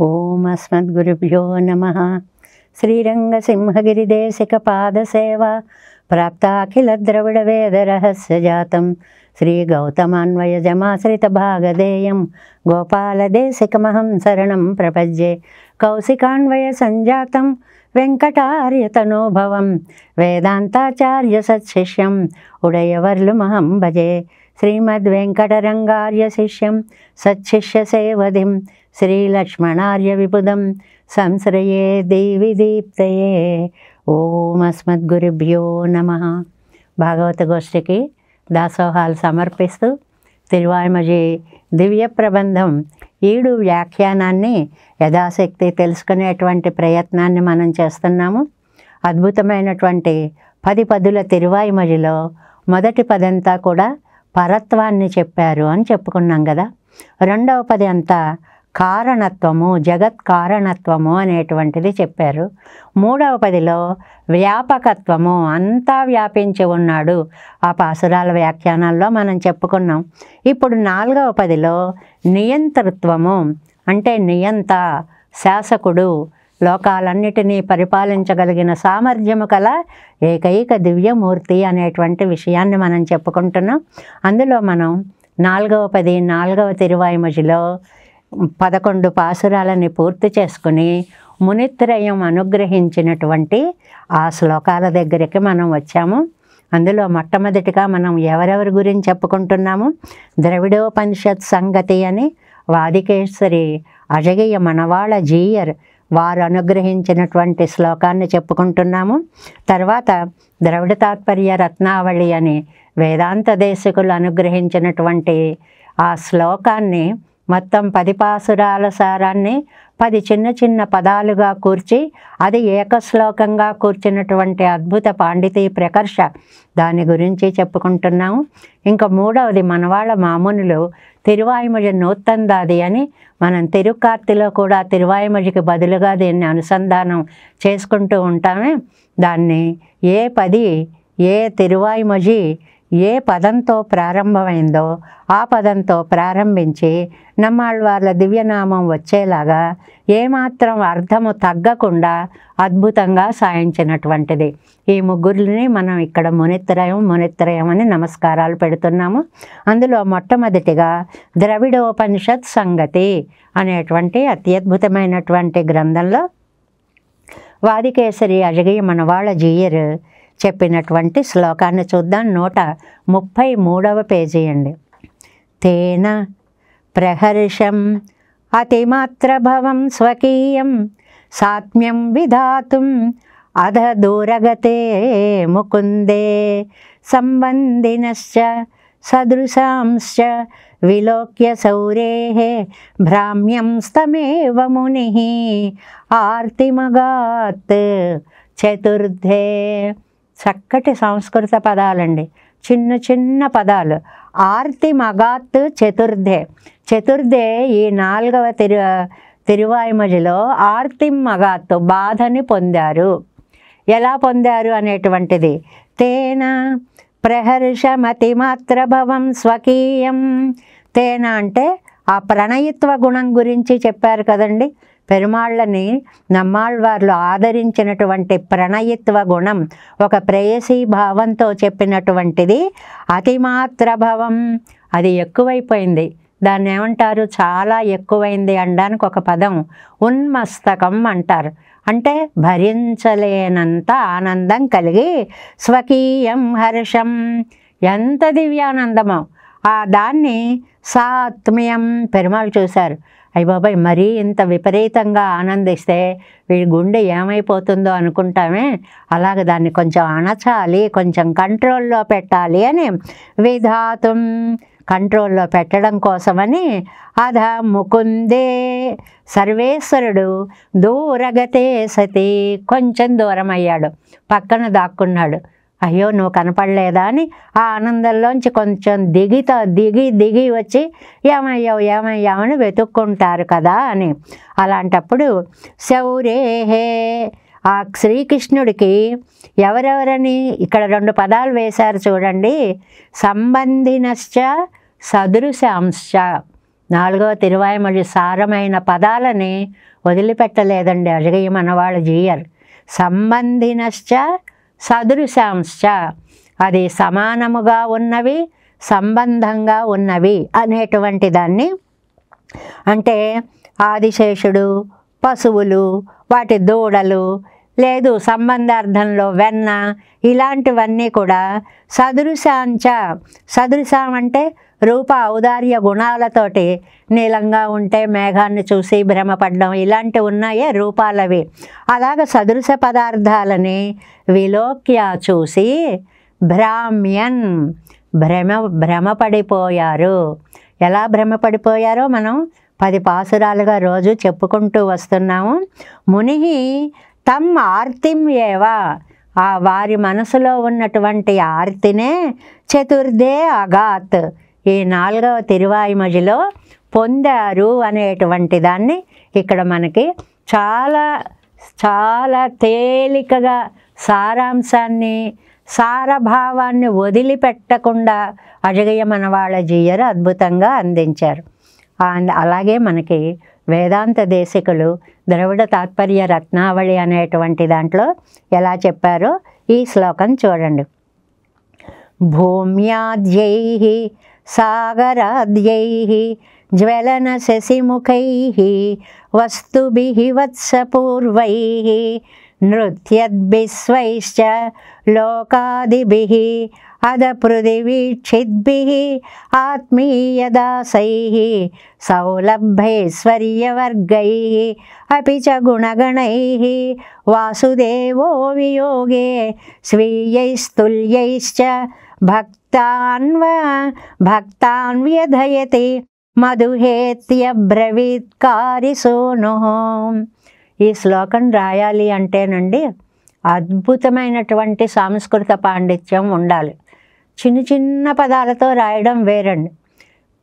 ఓం అస్మద్గురుభ్యో నమః. శ్రీరంగసింహగిరిదేశికపాదసేవా ప్రాప్తాఖిల ద్రవిడ వేద రహస్యజాతం శ్రీ గౌతమాన్వయజమాశ్రిత భాగధేయం గోపాలదేశికమహం శరణం ప్రపద్యే. కౌశికాన్వయ సంజాతం వెంకటార్యతనోభవం వేదాంతాచార్య సత్శిష్యం ఉడయవర్లుమహం భజే. శ్రీమద్వెంకటరంగార్య శిష్యం సత్శిష్య సేవధిం శ్రీలక్ష్మణార్య విబుధం సంశ్రయే దేవి దీప్తయే. ఓం అస్మద్గురుభ్యో నమః. భాగవత గోష్ఠికి దాసోహాలు సమర్పిస్తూ తిరువాయిమజి దివ్య ప్రబంధం 7 వ్యాఖ్యానాన్ని యథాశక్తి తెలుసుకునేటువంటి ప్రయత్నాన్ని మనం చేస్తున్నాము. అద్భుతమైనటువంటి 10 పదుల తిరువాయిమజిలో మొదటి పదంతా కూడా పరత్వాన్ని చెప్పారు అని చెప్పుకున్నాం కదా. రెండవ పది అంతా కారణత్వము, జగత్ కారణత్వము అనేటువంటిది చెప్పారు. మూడవ పదిలో వ్యాపకత్వము, అంతా వ్యాపించి ఉన్నాడు, ఆ పాసురాల వ్యాఖ్యానాల్లో మనం చెప్పుకున్నాం. ఇప్పుడు 4వ పదిలో నియంతృత్వము అంటే నియంత, శాసకుడు, లోకాలన్నిటినీ పరిపాలించగలిగిన సామర్థ్యము కల ఏకైక దివ్యమూర్తి అనేటువంటి విషయాన్ని మనం చెప్పుకుంటున్నాం. అందులో మనం 4వ పది 4వ తిరువాయిమజిలో 11 పాసురాలని పూర్తి చేసుకుని మునిత్రయం అనుగ్రహించినటువంటి ఆ శ్లోకాల దగ్గరికి మనం వచ్చాము. అందులో మొట్టమొదటిగా మనం ఎవరెవరి గురించి చెప్పుకుంటున్నాము? ద్రవిడోపనిషత్ సంగతి అని వాదికేశ్వరి అజగయ్య మనవాళ్ళ జీయర్ వారు అనుగ్రహించినటువంటి శ్లోకాన్ని చెప్పుకుంటున్నాము. తర్వాత ద్రవిడ తాత్పర్య రత్నావళి అని వేదాంత దేశికులు అనుగ్రహించినటువంటి ఆ శ్లోకాన్ని మొత్తం 10 పాసురాల సారాన్ని 10 చిన్న చిన్న పదాలుగా కూర్చి అది ఏకశ్లోకంగా కూర్చున్నటువంటి అద్భుత పాండితీ ప్రకర్ష, దాని గురించి చెప్పుకుంటున్నాము. ఇంకా 3వది మనవాళ్ళ మామునులు తిరువాయిమజి నూత్తందాది అని మనం తిరుకార్తిలో కూడా తిరువాయిమజికి బదులుగా దీన్ని అనుసంధానం చేసుకుంటూ ఉంటామే. దాన్ని ఏ పది ఏ తిరువాయిమజి ఏ పదంతో ప్రారంభమైందో ఆ పదంతో ప్రారంభించి నమ్మాళ్ళవార్ల దివ్యనామం వచ్చేలాగా ఏమాత్రం అర్థము తగ్గకుండా అద్భుతంగా సాయించినటువంటిది. ఈ ముగ్గురిని మనం ఇక్కడ మునిత్రయం అని నమస్కారాలు పెడుతున్నాము. అందులో మొట్టమొదటిగా ద్రవిడోపనిషత్ సంగతి అనేటువంటి అత్యద్భుతమైనటువంటి గ్రంథంలో వాదికేసరి అజగయ్య మనవాళ్ళ జీయర్ చెప్పినటువంటి శ్లోకాన్ని చూద్దాం. 133వ పేజీ అండి. తేన ప్రహర్షం అతిమాత్రభవం స్వకీయం సాత్మ్యం విధాతుం అధ దూరగతే ముకుందే సంబంధినశ్చ సదృశాంశ్చ విలోక్య సౌరేః భ్రామ్యం స్తమేవ మునిః ఆర్తిమగాత్ చతుర్థే. చక్కటి సంస్కృత పదాలండి, చిన్న చిన్న పదాలు. ఆర్తి మగాత్ చతుర్థే. చతుర్థే ఈ 4వ తిరువాయిమజిలో ఆర్తి మగాత్ బాధని పొందారు. ఎలా పొందారు అనేటువంటిది. తేన ప్రహర్షమతిమాత్రభవం స్వకీయం. తేన అంటే ఆ ప్రణయిత్వ గుణం గురించి చెప్పారు కదండి. పెరుమాళ్ళని నమ్మాళ్ళవార్లు ఆదరించినటువంటి ప్రణయిత్వ గుణం, ఒక ప్రేయసీ భావంతో చెప్పినటువంటిది. అతిమాత్రభవం అది ఎక్కువైపోయింది. దాన్ని ఏమంటారు? చాలా ఎక్కువైంది అనడానికి ఒక పదం ఉన్మస్తకం అంటారు. అంటే భరించలేనంత ఆనందం కలిగి స్వకీయం హర్షం, ఎంత దివ్యానందమో ఆ దాన్ని సాత్మ్యం పెరుమాళ్ళు చూశారు. అయ్య బాబాయ్, మరీ ఇంత విపరీతంగా ఆనందిస్తే వీడి గుండె ఏమైపోతుందో అనుకుంటామే, అలాగే దాన్ని కొంచెం అణచాలి, కొంచెం కంట్రోల్లో పెట్టాలి అని విధాతుం, కంట్రోల్లో పెట్టడం కోసమని అధ ముకుందే సర్వేశ్వరుడు దూరగతే సతి కొంచెం దూరం అయ్యాడు, పక్కన దాక్కున్నాడు. అయ్యో నువ్వు కనపడలేదా అని ఆ ఆనందంలోంచి కొంచెం దిగి వచ్చి ఏమయ్యామని వెతుక్కుంటారు కదా అని. అలాంటప్పుడు శౌరేహే, ఆ శ్రీకృష్ణుడికి ఎవరెవరని ఇక్కడ 2 పదాలు వేశారు చూడండి. సంబంధినశ్చ సదృశాంశ్చ, నాలుగవ తిరువాయిమొഴി సారమైన పదాలని వదిలిపెట్టలేదండి అజగయ్య మనవాళ్ళ జీయర్. సంబంధినశ్చ సదృశాంశ్చ, అది సమానముగా ఉన్నవి సంబంధంగా ఉన్నవి అనేటువంటి దాన్ని, అంటే ఆదిశేషుడు, పశువులు, వాటి దూడలు, లేదు సంబంధార్థంలో వెన్న, ఇలాంటివన్నీ కూడా సదృశాంచ, సదృశం అంటే రూప ఔదార్య గుణాలతోటి, నీలంగా ఉంటే మేఘాన్ని చూసి భ్రమపడ్డం, ఇలాంటివి ఉన్నాయే రూపాలవి. అలాగ సదృశ పదార్థాలని విలోక్య చూసి భ్రామ్యన్ భ్రమపడిపోయారు. ఎలా భ్రమపడిపోయారో మనం 10 పాసురాలుగా రోజు చెప్పుకుంటూ వస్తున్నాము. ముని తమ్ ఆర్తిం ఏవా, ఆ వారి మనసులో ఉన్నటువంటి ఆర్తినే చతుర్థే అగాత్, ఈ 4వ తిరువాయిమొழிలో పొందారు అనేటువంటి దాన్ని ఇక్కడ మనకి చాలా చాలా తేలికగా సారాంశాన్ని, సారభావాన్ని వదిలిపెట్టకుండా అజగయ్య మనవాళ్ళ జీయరు అద్భుతంగా అందించారు. అలాగే మనకి వేదాంత దేశికులు ద్రవిడ తాత్పర్య రత్నావళి అనేటువంటి దాంట్లో ఎలా చెప్పారో ఈ శ్లోకం చూడండి. భూమ్యాద్యైః సాగరాద్యైః జ్వలన శశిముఖైః వస్తుభిః వత్సపూర్వైః నృత్యద్భిస్వైశ్చ లోకాదిభిః అదపృథివీక్షిద్భిః ఆత్మీయదాసైః సౌలభ్యైశ్వర్యవర్గైః అపి చ గుణగణైః వాసుదేవో వియోగే స్వీయైస్తుల్యైశ్చ భక్తాన్ వ్యధయతి మధుహేత్యబ్రవీత్కారి సూనుః. ఈ శ్లోకం రాయాలి అంటేనండి అద్భుతమైనటువంటి సంస్కృత పాండిత్యం ఉండాలి. చిన్న చిన్న పదాలతో రాయడం వేరండి.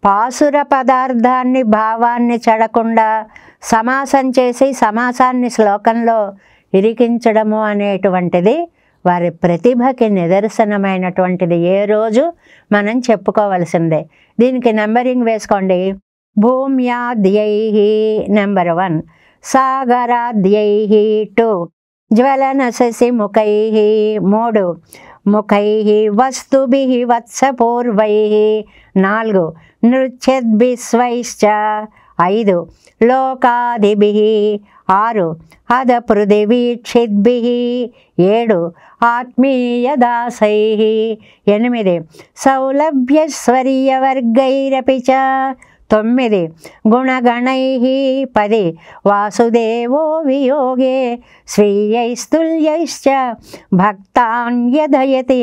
పాసుర పదార్థాన్ని భావాన్ని చెడకుండా సమాసం చేసి సమాసాన్ని శ్లోకంలో ఇరికించడము అనేటువంటిది వారి ప్రతిభకి నిదర్శనమైనటువంటిది. ఏ రోజు మనం చెప్పుకోవలసిందే. దీనికి నెంబరింగ్ వేసుకోండి. భూమ్యాద్యైః నెంబర్ 1, సాగరాద్యైః 2, జ్వలన శశిముఖైః 3, ముఖైః వస్తుభిః వత్సపూర్వైః 4, నృత్యద్భిస్వైశ్చ 5, లోకాదిభిః 6, అదపృథివీక్షిద్భిః 7, ఆత్మీయదాసైః 8, సౌలభ్యైశ్వర్యవర్గైరపి చ 9, గుణగణైః 10, వాసుదేవో వియోగే స్వీయైస్తుల్యైశ్చ భక్తాన్ యధయతి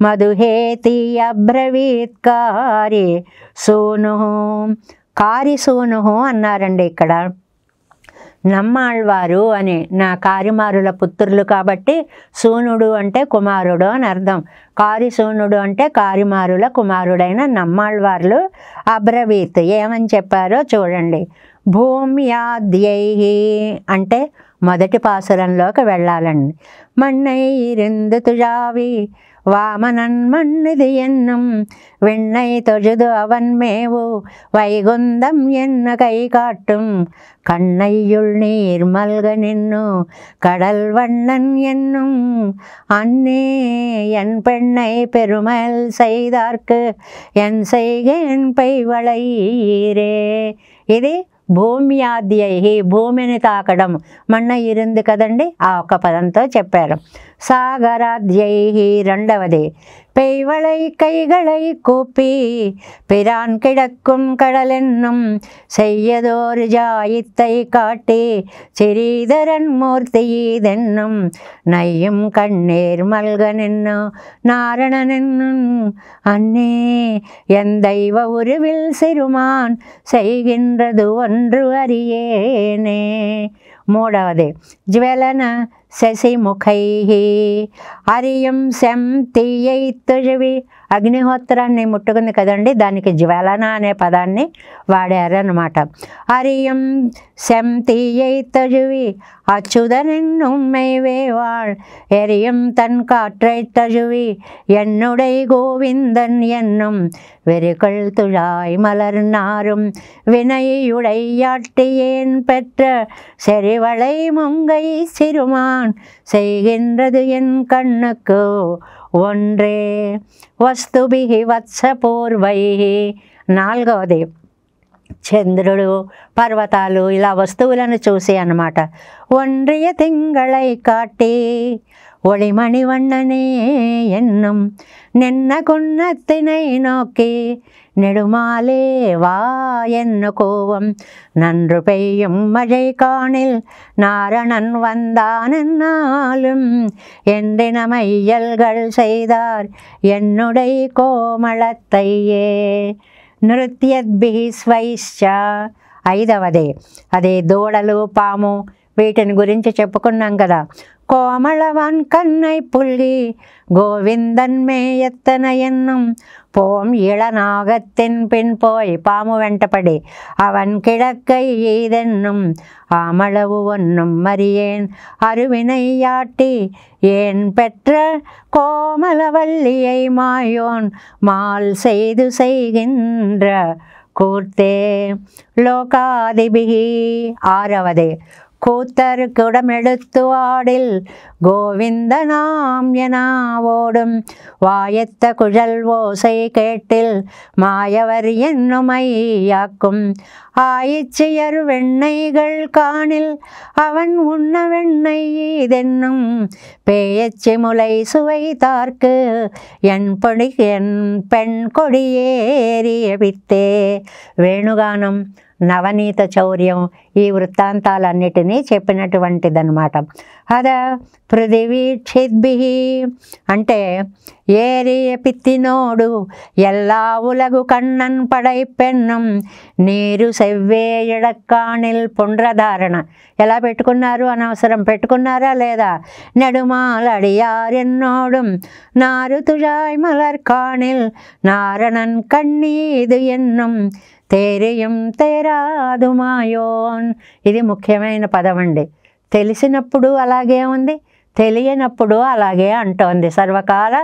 మధుహేతి అబ్రవీత్కారి సూనుః. కారి సూనుః అన్నారండి ఇక్కడ. నమ్మాళ్వారు అని నా కారిమారుల పుత్రులు కాబట్టి సూనుడు అంటే కుమారుడు అని అర్థం. కారి సూనుడు అంటే కారిమారుల కుమారుడైన నమ్మాళ్వార్లు అబ్రవీత్ ఏమని చెప్పారో చూడండి. భూమ్యాద్యైః అంటే మొదటి పాసురంలోకి వెళ్ళాలండి. మన్నై ఇరిందు తుజావి వామనన్ మన్నిది ఎన్నం వెన్నై తొజుదు అవన్ మేవు వైగుందం ఎన్న కై కాட்டும் கண்ணையுள் நீர் மல்க நின்னு கடல் வண்ணன் என்னும் அன்னே என் பெண்ணை பெருமல் செய்தார்க்கு என் செய்கேன் పైవళైరే. ఇది భూమ్యాద్యైః భూమిని తాకడం, మన్న ఇరింది కదండి, ఆ ఒక్క పదంతో చెప్పారు. సాగరాద్యైః రెండవది, பெய்வளை கைகளை கூப்பி பிரான் கிடக்கும் கடலென்னும் செய்யதோர் ஜாயித்தை காட்டி சிறீதரன் மூர்த்தியீதென்னும் நையும் கண்ணீர் மல்கனென்னு நாரணனென்னும் அன்னே என் தெய்வ உருவில் சிறுமான் செய்கின்றது ஒன்று அறியேனே. మూడవది, జ్వలన శశిముఖైః అరియం శం తీయై తుజవి అగ్నిహోత్రాన్ని ముట్టుకుంది కదండి, దానికి జ్వలన అనే పదాన్ని వాడారనమాట. అరియం శం తీయై తుజవి அச்சுதன் என்னும் மெய்வேவாள் எரியும் தன் காற்றை தழுவி என்னுடை கோவிந்தன் என்னும் வெறுகள் துழாய் மலர் நாரும் வினையுடையாட்டியேன் பெற்ற செறிவளை முங்கை சிறுமான் செய்கின்றது என் கண்ணுக்கு ஒன்றே వస్తుభిః వత్సపూర్వైః. నాలుగవది చంద్రుడు, పర్వతాలు, ఇలా వస్తువులను చూసి అన్నమాట. ஒன்றிய திங்களை காட்டி ஒளிமணிவண்ணனே என்னும் நின்ன குன்னத்தினை நோக்கி நெடுமாலே வா என்ன கோவம் நன்று பெய்யும் மழை காணில் நாரணன் வந்தானாலும் என்றின மையல்கள் செய்தார் என்னுடைய கோமளத்தையே. నృత్యద్భిః స్వైశ్చ. ఐదవది అదే దూడలు, పాము, వీటిని గురించి చెప్పుకున్నాం కదా. கோமளவான் கண்ணை புல்கி கோவிந்தன் மேயத்தன என்னும் போம் இளநாகத்தின் பின் போய் பாமு வெண்டபடி அவன் கிழக்கை ஈதென்னும் ஆமளவு ஒன்னும் மறியேன் அருவினையாட்டி ஏன் பெற்ற கோமலவல்லியை மாயோன் மால் செய்து செய்கின்ற கூர்த்தே. லோகாதிபிகி. ஆறவதே கூத்தர் குடமெடுத்து ஆடில் கோவிந்தனாம் என ஓடும் வாயத்த குழல் ஓசை கேட்டில் மாயவர் என்னுமையாக்கும் ஆயிச்சியர் வெண்ணைகள் காணில் அவன் உண்ண வெண்ணெய் இதென்னும் பேயச்சி முலை சுவை தார்க்கு என் பெண் கொடியேறிய வித்தே. వేణుగానం, నవనీత చౌర్యం, ఈ వృత్తాంతాలన్నిటినీ చెప్పినటువంటిదన్నమాట. అద పృథివీక్షిద్భిః అంటే ఏరియ పిత్తినోడు எல்லா உலகு கண்ணன் படைపెన్నం నీరు సెవ్వే ఎడక్కాణిల్ పుండ్రధారణ. ఎలా పెట్టుకున్నారు? అనవసరం పెట్టుకున్నారా లేదా? நெடுமாலடியாரென்னோடும் நாறு துழாய் மலர் காணில் நாரணன் கண்ணீது என்னும் తేరియం తేరాదుమాయోన్. ఇది ముఖ్యమైన పదం అండి. తెలిసినప్పుడు అలాగే ఉంది, తెలియనప్పుడు అలాగే అంటోంది. సర్వకాల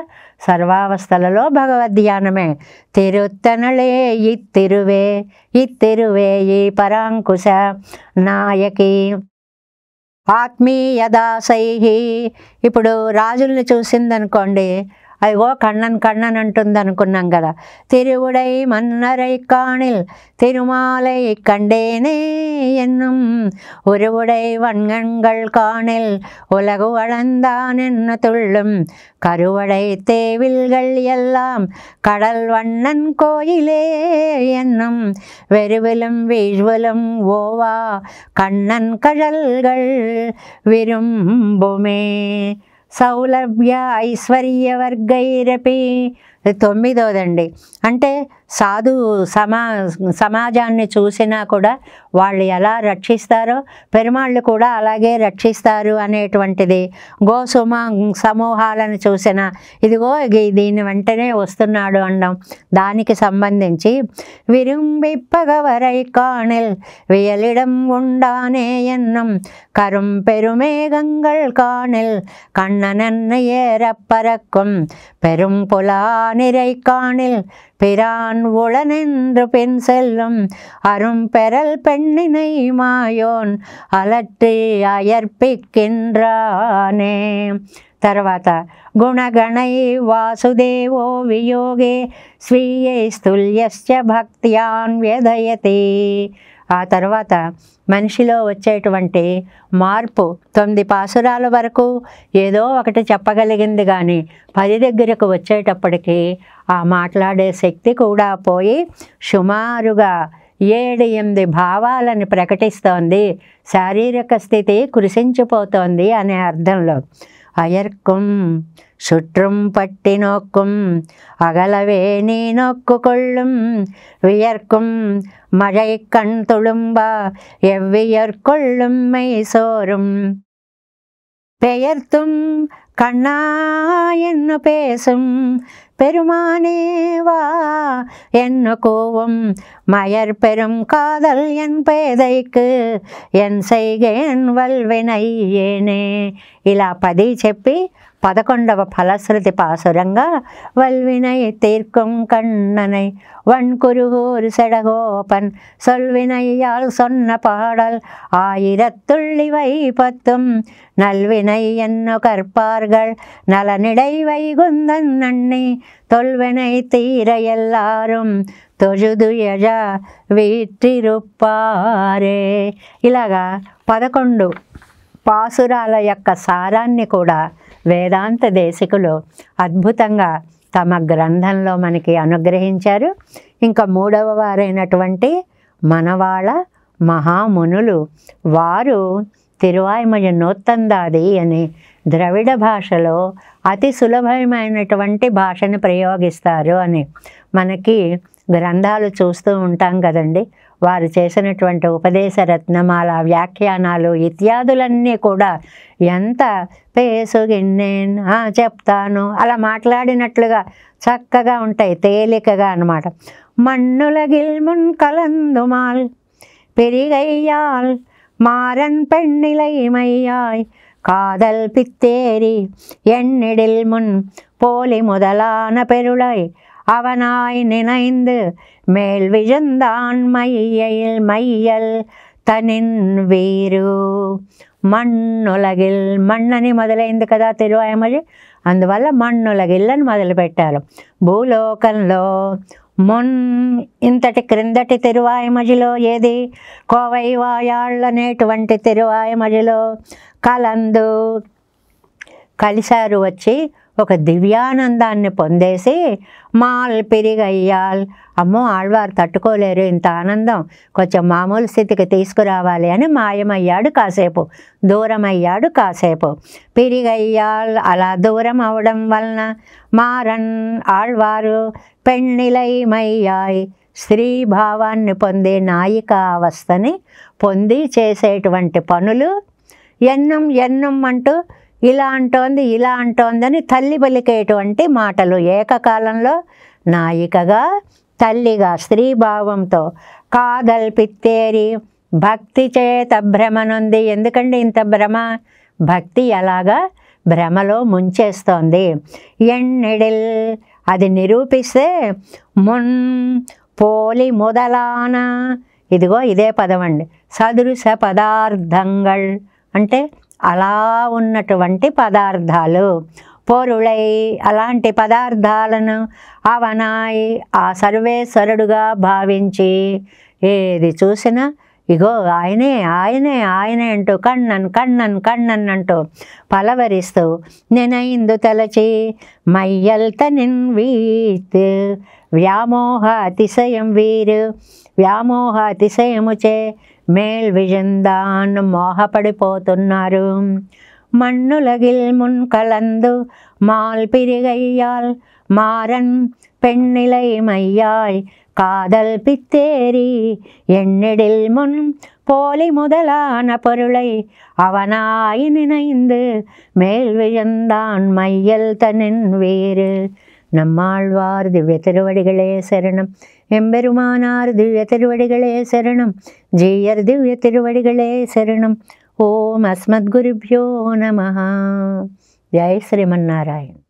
సర్వావస్థలలో భగవద్ధ్యానమే. తిరుత్తనళే ఇత్తిరువే ఇత్తిరువే ఈ పరాంకుశ నాయకి. ఆత్మీయదాసై. ఇప్పుడు రాజుల్ని చూసిందనుకోండి, అయ్యో కண்ணన్ కண்ணన్ అంటుంది అనుకున్నాం కదా. తిరువుడై మన్నరై కాణిల్ తిరుమాలై కండేనే ఎన్నుం ఉరువుడై వన్గణ్கள் காணில் உலகு அளந்தான் என்ன துள்ளும் கருவடை தேவில்கள் எல்லாம் கடல் வண்ணன் கோயிலே என்னும் வெறுவிலும் வீழ்விலும் ஓவா கண்ணன் கழல்கள் విరుంబుమే. సౌలభ్య ఐశ్వర్యవర్గైరపి. తొమ్మిదోదండి. అంటే సాధు సమాజాన్ని చూసినా కూడా వాళ్ళు ఎలా రక్షిస్తారో పెరుమాళ్ళు కూడా అలాగే రక్షిస్తారు అనేటువంటిది. సమూహాలను చూసిన ఇదిగో దీని వెంటనే వస్తున్నాడు అనడం, దానికి సంబంధించి విరుంబిప్పగవరై కాణిల్ వియలిడం ఉండానే ఎన్నం కரும் பெருமேகங்கள் காணில் கண்ணனன் ஏறப்பறக்கும் பெரும் புலா நிறை காணில் பிரான் உளனென்று பெண் செல்லும் அரும் பெறல் பெண்ணினை மாயோன் అలట్టి అయర్పికింద్రానే. తర్వాత గుణగణై వాసుదేవో వియోగే స్వీయై స్థుల్యశ్చ భక్త్యాన్ వ్యదయతి. ఆ తర్వాత మనిషిలో వచ్చేటువంటి మార్పు 9 పాసురాల వరకు ఏదో ఒకటి చెప్పగలిగింది, కానీ 10 దగ్గరకు వచ్చేటప్పటికి ఆ మాట్లాడే శక్తి కూడా పోయి సుమారుగా 7-8 భావాలను ప్రకటిస్తోంది. శారీరక స్థితి కృషించిపోతోంది అనే అర్థంలో. அயர்க்கும் சுற்றும் பட்டி நோக்கும் அகலவே நீ நோக்கு கொள்ளும் வியர்க்கும் மழை கண் துளும்பா எவ்வியற்கொள்ளும் மை சோறும் பெயர்த்தும் கண்ணா என்ன பேசும் பெருமானேவா என்னுகோவும் மயர் பெரும் காதல் என் పేదైకు ఎన్ సైగేన్ వల్వినయ్యేనే. ఇలా 10 చెప్పి 11వ ఫలశ్రుతి పాసురంగా వల్వినై తీర్க்கும் కண்ணனை வன்குருகூர் செடகோபன் சொல்வினையால் சொன்ன பாடல் ஆயிரத்துள்ளிவை 10 நல்வினை என்ன கற்பார்கள் நலனிடை வைகுந்தன் நன்னி தொல்வினை தீர எல்லாரும் తొజుదు యజ వీటిరుప్పారే. ఇలాగా 11 పాసురాల యొక్క సారాన్ని కూడా వేదాంత దేశికులు అద్భుతంగా తమ గ్రంథంలో మనకి అనుగ్రహించారు. ఇంకా 3వ వారైనటువంటి మనవాళ్ళ మహామునులు వారు తిరువాయిమొഴി నూత్తందాది అని ద్రవిడ భాషలో అతి సులభమైనటువంటి భాషను ప్రయోగిస్తారు అని మనకి గ్రంథాలు చూస్తూ ఉంటాం కదండి. వారు చేసినటువంటి ఉపదేశ రత్నమాల వ్యాఖ్యానాలు ఇత్యాదులన్నీ కూడా ఎంత పేసుగిన్నేన్ చెప్తాను అలా మాట్లాడినట్లుగా చక్కగా ఉంటాయి, తేలికగా అన్నమాట. మన్నులగిల్మున్ కలందుమాల్ పెరిగయ్యాల్ మారన్ పెண்ணிலைமையாய் காதல் பித்தேரி எண்ணிடில் முன் போலி முதலான பெருளாய் அவனாய் நினைந்து மேல் விழுந்தான் மையில் மையல் తనిన్ వీరు. మన్నులగిల్ మన్నని మొదలైంది కదా తిరువాయిమొഴి, అందువల్ల మన్నులగిల్లని మొదలుపెట్టారు. భూలోకంలో మొన్ ఇంతటి క్రిందటి తిరువాయిమొഴിలో ఏది కోవై వాయాళ్ళనేటువంటి తిరువాయిమొഴിలో కలందు కలిశారు, వచ్చి ఒక దివ్యానందాన్ని పొందేసి మాల్ పిరిగయ్యాల్ అమ్మో ఆళ్వారు తట్టుకోలేరు ఇంత ఆనందం, కొంచెం మామూలు స్థితికి తీసుకురావాలి అని మాయమయ్యాడు కాసేపు, దూరమయ్యాడు కాసేపు. పిరిగయ్యాల్ అలా దూరం అవడం వలన మారన్ ఆళ్వారు పెண்ணிலைமையாய் స్త్రీ భావాన్ని పొందే నాయికా అవస్థని పొంది చేసేటువంటి పనులు ఎన్నం ఎన్నం అంటూ ఇలా అంటోంది ఇలా అంటోందని తల్లి పలికేటువంటి మాటలు ఏకకాలంలో నాయికగా తల్లిగా స్త్రీభావంతో కాదల్ పిత్తేరి భక్తి చేత భ్రమనుంది. ఎందుకంటే ఇంత భ్రమ, భక్తి ఎలాగా భ్రమలో ముంచేస్తోంది. ఎన్నిడిల్ అది నిరూపిస్తే మున్ పోలి మొదలాన ఇదిగో ఇదే పదం అండి, సదృశ పదార్థంగళ్ అంటే అలా ఉన్నటువంటి పదార్థాలు, పొరుళై అలాంటి పదార్థాలను అవనాయ్ ఆ సర్వేశ్వరుడుగా భావించి ఏది చూసినా ఇగో ఆయనే ఆయనే ఆయనే అంటూ కണ്ണన్ కണ്ണన్ కണ്ണన్ అంటూ పలవరిస్తూ నినైందు తలచి మైయల్ తనిన్ వీత్ వ్యామోహ అతిశయం వీరు వ్యామోహ అతిశయముచే మేల్ విజందాన్ మోహపడిపోతున్నారు. మన్నులగిల్ మున్ కలందు మాల్ పిరిగయ్యాల్ మారన్ పెண்ணிலைமையாய் காதல் பித்தேரி எண்ணிடில் முன் போலி முதலான பொருளை அவனாய் நினைந்து மேல் விழுந்தான் மையல் தனின் வேறு. நம்மாழ்வார் திவ்ய திருவடிகளே சரணம். எம்பெருமானார் திவ்ய திருவடிகளே சரணம். ஜீயர் திவ்ய திருவடிகளே சரணம். ஓம் அஸ்மத்குருभ्यो நமः. ஜெய் ஸ்ரீமன்னாராயண்.